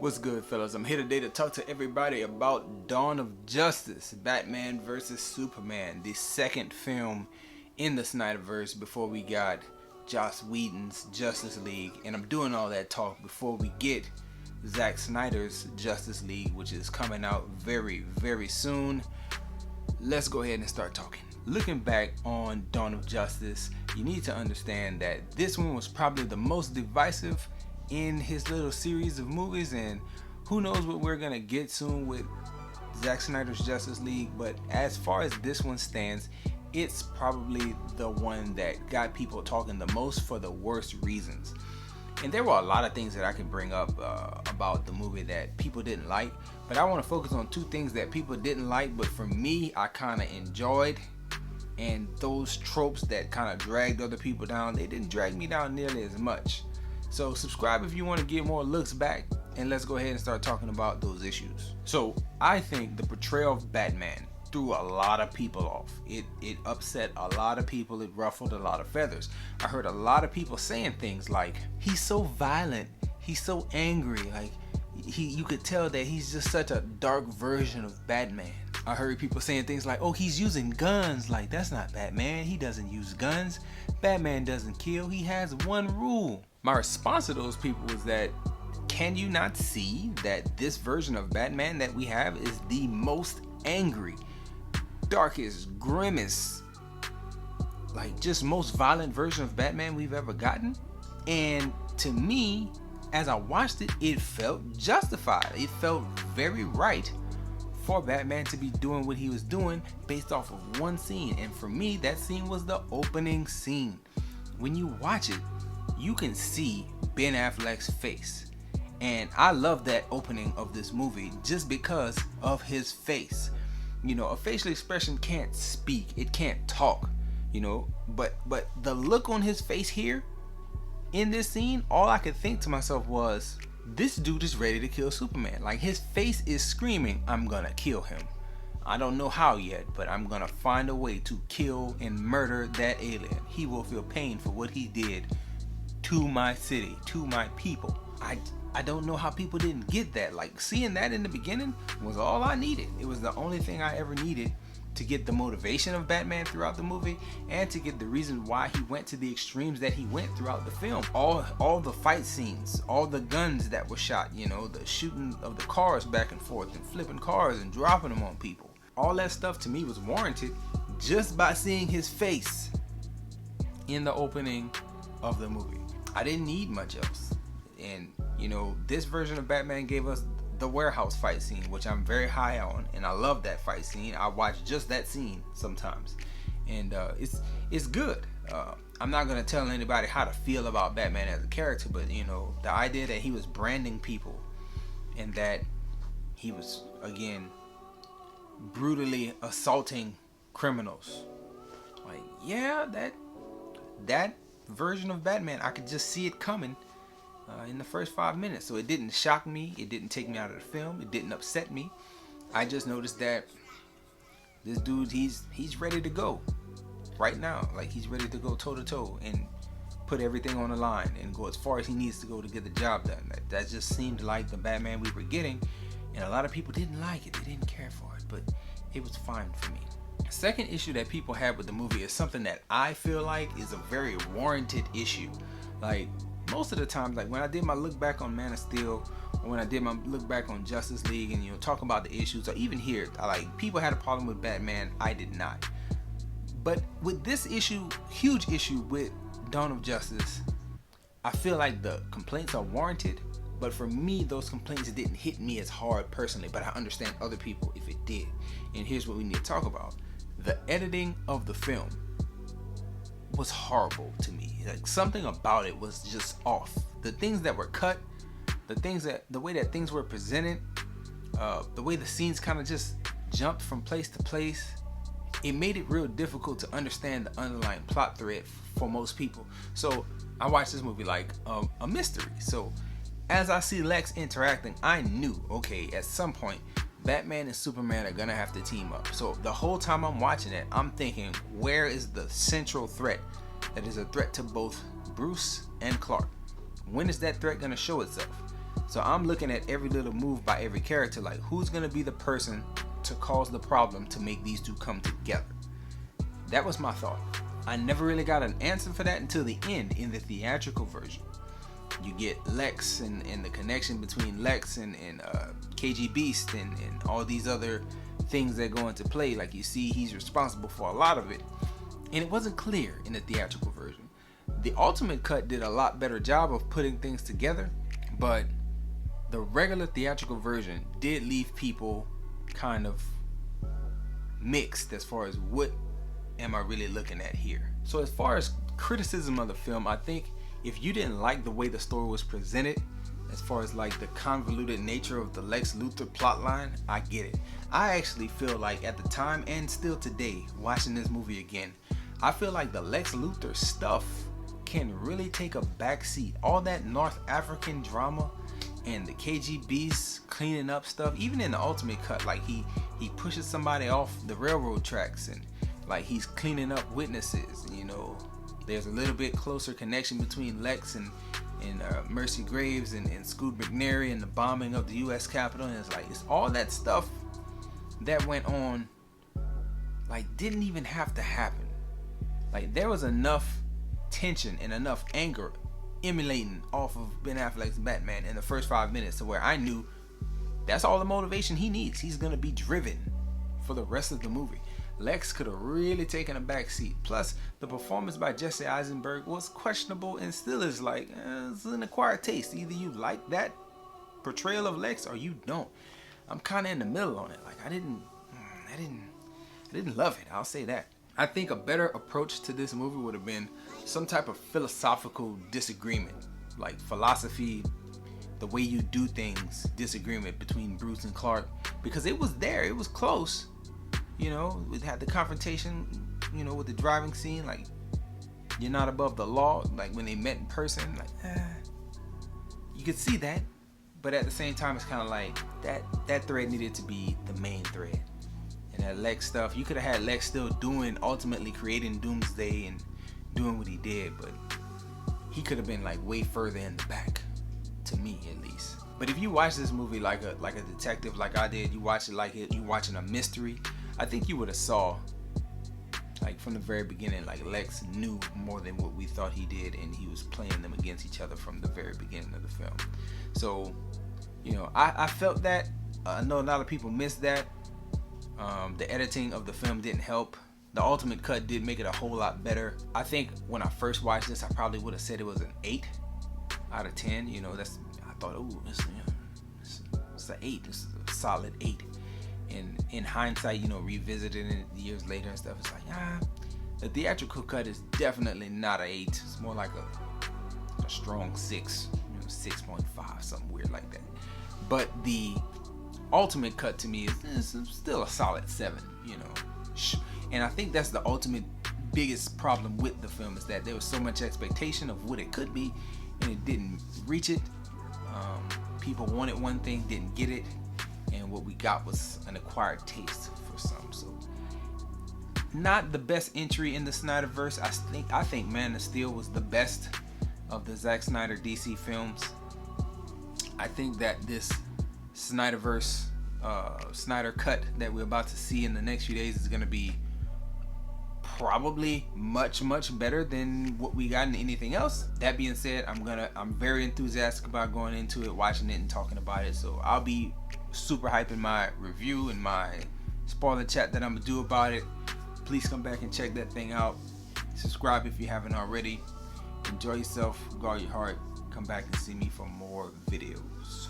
What's good, fellas? I'm here today to talk to everybody about Dawn of Justice, Batman vs. Superman, the second film in the Snyderverse before we got Joss Whedon's Justice League. And I'm doing all that talk before we get Zack Snyder's Justice League, which is coming out very, very soon. Let's go ahead and start talking. Looking back on Dawn of Justice, you need to understand that this one was probably the most divisive in his little series of movies, and who knows what we're gonna get soon with Zack Snyder's Justice League. But as far as this one stands, it's probably the one that got people talking the most for the worst reasons. And there were a lot of things that I can bring up about the movie that people didn't like, but I want to focus on two things that people didn't like, but for me, I kind of enjoyed. And those tropes that kind of dragged other people down, they didn't drag me down nearly as much. So subscribe if you want to get more looks back, and let's go ahead and start talking about those issues. So I think the portrayal of Batman threw a lot of people off. It upset a lot of people. It ruffled a lot of feathers. I heard a lot of people saying things like, he's so violent, he's so angry, like you could tell that he's just such a dark version of Batman. I heard people saying things like, oh, he's using guns. Like, that's not Batman. He doesn't use guns. Batman doesn't kill. He has one rule. My response to those people was that, can you not see that this version of Batman that we have is the most angry, darkest, grimmest, like just most violent version of Batman we've ever gotten? And to me, as I watched it, it felt justified. It felt very right for Batman to be doing what he was doing based off of one scene. And for me, that scene was the opening scene. When you watch it, you can see Ben Affleck's face. And I love that opening of this movie just because of his face. You know, a facial expression can't speak, it can't talk, you know, but the look on his face here in this scene, all I could think to myself was, this dude is ready to kill Superman. Like, his face is screaming, I'm gonna kill him. I don't know how yet, but I'm gonna find a way to kill and murder that alien. He will feel pain for what he did to my city, to my people. I don't know how people didn't get that. Like, seeing that in the beginning was all I needed. It was the only thing I ever needed to get the motivation of Batman throughout the movie, and to get the reason why he went to the extremes that he went throughout the film. All the fight scenes, all the guns that were shot, you know, the shooting of the cars back and forth and flipping cars and dropping them on people. All that stuff to me was warranted just by seeing his face in the opening of the movie. I didn't need much else. And you know, this version of Batman gave us the warehouse fight scene, which I'm very high on, and I love that fight scene. I watch just that scene sometimes, and it's good. I'm not gonna tell anybody how to feel about Batman as a character, but you know, the idea that he was branding people and that he was, again, brutally assaulting criminals, like, yeah, that version of Batman, I could just see it coming in the first 5 minutes. So it didn't shock me, it didn't take me out of the film, it didn't upset me. I just noticed that this dude, he's ready to go right now. Like, he's ready to go toe to toe and put everything on the line and go as far as he needs to go to get the job done. That just seemed like the Batman we were getting, and a lot of people didn't like it, they didn't care for it, but it was fine for me. The second issue that people have with the movie is something that I feel like is a very warranted issue. Like, most of the time, like when I did my look back on Man of Steel, or when I did my look back on Justice League, and you know, talk about the issues, or even here, like, people had a problem with Batman, I did not. But with this issue, huge issue with Dawn of Justice, I feel like the complaints are warranted, but for me, those complaints didn't hit me as hard personally, but I understand other people if it did. And here's what we need to talk about. The editing of the film was horrible to me. Like, something about it was just off. The things that were cut, the way that things were presented, the way the scenes kind of just jumped from place to place, it made it real difficult to understand the underlying plot thread for most people. So I watched this movie like a mystery. So as I see Lex interacting, I knew, okay, at some point Batman and Superman are gonna have to team up. So the whole time I'm watching it, I'm thinking, where is the central threat that is a threat to both Bruce and Clark? When is that threat gonna show itself? So I'm looking at every little move by every character, like who's gonna be the person to cause the problem to make these two come together. That was my thought. I never really got an answer for that until the end in the theatrical version. You get Lex and the connection between Lex and KG Beast and all these other things that go into play. Like you see he's responsible for a lot of it. And it wasn't clear in the theatrical version. The ultimate cut did a lot better job of putting things together, but the regular theatrical version did leave people kind of mixed as far as what am I really looking at here. So as far as criticism of the film, I think if you didn't like the way the story was presented, as far as like the convoluted nature of the Lex Luthor plotline, I get it. I actually feel like at the time and still today, watching this movie again, I feel like the Lex Luthor stuff can really take a backseat. All that North African drama and the KGB's cleaning up stuff, even in the ultimate cut, like he pushes somebody off the railroad tracks and like he's cleaning up witnesses. You know, there's a little bit closer connection between Lex and Mercy Graves and Scoot McNairy and the bombing of the U.S. Capitol. And it's like it's all that stuff that went on, like didn't even have to happen. Like there was enough tension and enough anger emulating off of Ben Affleck's Batman in the first 5 minutes to where I knew that's all the motivation he needs. He's gonna be driven for the rest of the movie. Lex could have really taken a backseat. Plus, the performance by Jesse Eisenberg was questionable and still is like it's an acquired taste. Either you like that portrayal of Lex or you don't. I'm kind of in the middle on it. Like I didn't love it. I'll say that. I think a better approach to this movie would have been some type of philosophical disagreement, like philosophy, the way you do things, disagreement between Bruce and Clark, because it was there, it was close. You know, we had the confrontation, you know, with the driving scene, like you're not above the law, like when they met in person, like you could see that, but at the same time it's kind of like that thread needed to be the main thread. And that Lex stuff, you could have had Lex still ultimately creating Doomsday and doing what he did, but he could have been like way further in the back, to me at least. But if you watch this movie like a detective, like I did, you watch it like you watching a mystery, I think you would have saw, like from the very beginning, like Lex knew more than what we thought he did, and he was playing them against each other from the very beginning of the film. So, you know, I felt that. I know a lot of people missed that. The editing of the film didn't help. The ultimate cut did make it a whole lot better. I think when I first watched this, I probably would have said it was an 8 out of 10. You know, I thought, oh, it's an 8. This is a solid 8. And in hindsight, you know, revisiting it years later and stuff, it's like, the theatrical cut is definitely not an 8. It's more like a strong 6, you know, 6.5, something weird like that. But the ultimate cut to me is still a solid 7, you know. And I think that's the ultimate biggest problem with the film, is that there was so much expectation of what it could be and it didn't reach it. People wanted one thing, didn't get it, and what we got was an acquired taste for some. So not the best entry in the Snyderverse. I think Man of Steel was the best of the Zack Snyder DC films. I think that this Snyderverse, Snyder cut that we're about to see in the next few days is going to be probably much better than what we got in anything else. That being said, I'm very enthusiastic about going into it, watching it, and talking about it. So I'll be super hyping my review and my spoiler chat that I'm gonna do about it. Please come back and check that thing out. Subscribe if you haven't already. Enjoy yourself, guard your heart. Come back and see me for more videos.